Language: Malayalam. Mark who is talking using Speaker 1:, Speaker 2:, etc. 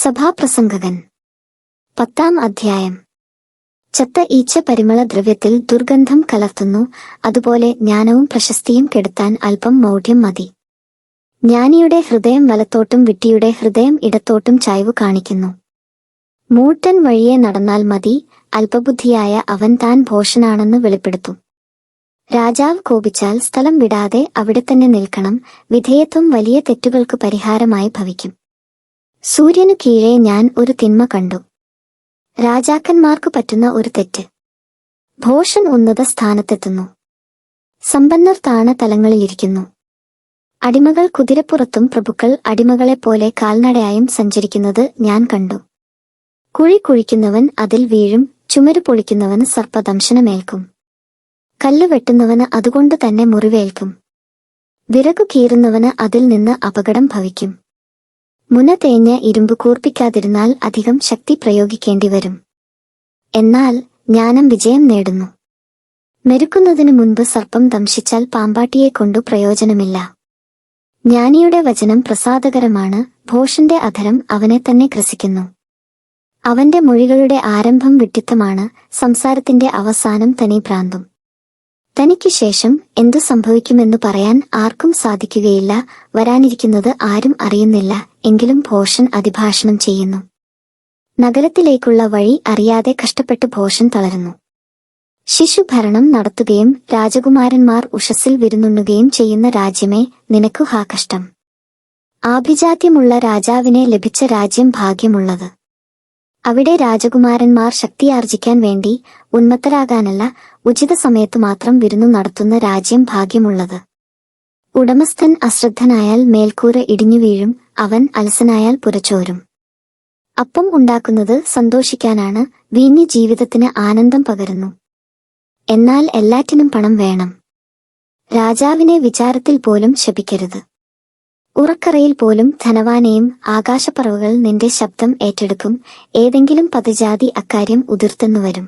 Speaker 1: സഭാപ്രസംഗകൻ 10-ാം അധ്യായം. ചത്ത ഈച്ച പരിമള ദ്രവ്യത്തിൽ ദുർഗന്ധം കലർത്തുന്നു, അതുപോലെ ജ്ഞാനവും പ്രശസ്തിയും കെടുത്താൻ അല്പം മൗഢ്യം മതി. ജ്ഞാനിയുടെ ഹൃദയം വലത്തോട്ടും വിഡ്ഢിയുടെ ഹൃദയം ഇടത്തോട്ടും ചായ്വു കാണിക്കുന്നു. മൂഢൻ വഴിയെ നടന്നാൽ മതി, അല്പബുദ്ധിയായ അവൻ താൻ ഭോഷനാണെന്ന് വെളിപ്പെടുത്തും. രാജാവ് കോപിച്ചാൽ സ്ഥലം വിടാതെ അവിടെ തന്നെ നിൽക്കണം. വിധേയത്വം വലിയ തെറ്റുകൾക്ക് പരിഹാരമായി ഭവിക്കും. സൂര്യനു കീഴെ ഞാൻ ഒരു തിന്മ കണ്ടു. രാജാക്കന്മാർക്ക് പറ്റുന്ന ഒരു തെറ്റ്. ഭോഷൻ ഉന്നത സ്ഥാനത്തെത്തുന്നു. സമ്പന്നർ താണ തലങ്ങളിലിരിക്കുന്നു. അടിമകൾ കുതിരപ്പുറത്തും പ്രഭുക്കൾ അടിമകളെപ്പോലെ കാൽനടയായും സഞ്ചരിക്കുന്നത് ഞാൻ കണ്ടു. കുഴി കുഴിക്കുന്നവൻ അതിൽ വീഴും, ചുമരു പൊളിക്കുന്നവന് സർപ്പദംശനമേൽക്കും. കല്ല് വെട്ടുന്നവന് അതുകൊണ്ട് തന്നെ മുറിവേൽക്കും. വിറകു കീറുന്നവന് അതിൽ നിന്ന് അപകടം ഭവിക്കും. മുന തേഞ്ഞ ഇരുമ്പ് കൂർപ്പിക്കാതിരുന്നാൽ അധികം ശക്തി പ്രയോഗിക്കേണ്ടി വരും. എന്നാൽ ജ്ഞാനം വിജയം നേടുന്നു. മെരുക്കുന്നതിനു മുൻപ് സർപ്പം ദംശിച്ചാൽ പാമ്പാട്ടിയെക്കൊണ്ടു പ്രയോജനമില്ല. ജ്ഞാനിയുടെ വചനം പ്രസാദകരമാണ്, ഭോഷന്റെ അധരം അവനെ തന്നെ ഗ്രസിക്കുന്നു. അവന്റെ മൊഴികളുടെ ആരംഭം വിഡ്ഢിത്തമാണ്, സംസാരത്തിന്റെ അവസാനം തനി ഭ്രാന്തും. തനിക്കു ശേഷം എന്തു സംഭവിക്കുമെന്നു പറയാൻ ആർക്കും സാധിക്കുകയില്ല, വരാനിരിക്കുന്നത് ആരും അറിയുന്നില്ല. എങ്കിലും ഭോഷൻ അതിഭാഷണം ചെയ്യുന്നു. നഗരത്തിലേക്കുള്ള വഴി അറിയാതെ കഷ്ടപ്പെട്ട് ഭോഷൻ തളരുന്നു. ശിശുഭരണം നടത്തുകയും രാജകുമാരന്മാർ ഉഷസ്സിൽ വിരുന്നുണ്ണുകയും ചെയ്യുന്ന രാജ്യമേ, നിനക്കു ഹാ കഷ്ടം. ആഭിജാത്യമുള്ള രാജാവിനെ ലഭിച്ച രാജ്യം ഭാഗ്യമുള്ളത്. അവിടെ രാജകുമാരന്മാർ ശക്തിയാർജിക്കാൻ വേണ്ടി, ഉന്മത്തരാകാനല്ല, ഉചിത സമയത്തു മാത്രം വിരുന്നു നടത്തുന്ന രാജ്യം ഭാഗ്യമുള്ളത്. ഉടമസ്ഥൻ അശ്രദ്ധനായാൽ മേൽക്കൂര ഇടിഞ്ഞു വീഴും, അവൻ അലസനായാൽ പുരച്ചോരും. അപ്പം ഉണ്ടാക്കുന്നത് സന്തോഷിക്കാനാണ്, വീഞ്ഞ് ജീവിതത്തിന് ആനന്ദം പകരുന്നു. എന്നാൽ എല്ലാറ്റിനും പണം വേണം. രാജാവിനെ വിചാരത്തിൽ പോലും ശപിക്കരുത്. ഉറക്കറയിൽ പോലും ധനവാനെയും ആകാശപ്പറവുകൾ നിന്റെ ശബ്ദം ഏറ്റെടുക്കും. ഏതെങ്കിലും പദജാതി അക്കാര്യം ഉതിർത്തെന്നു വരും.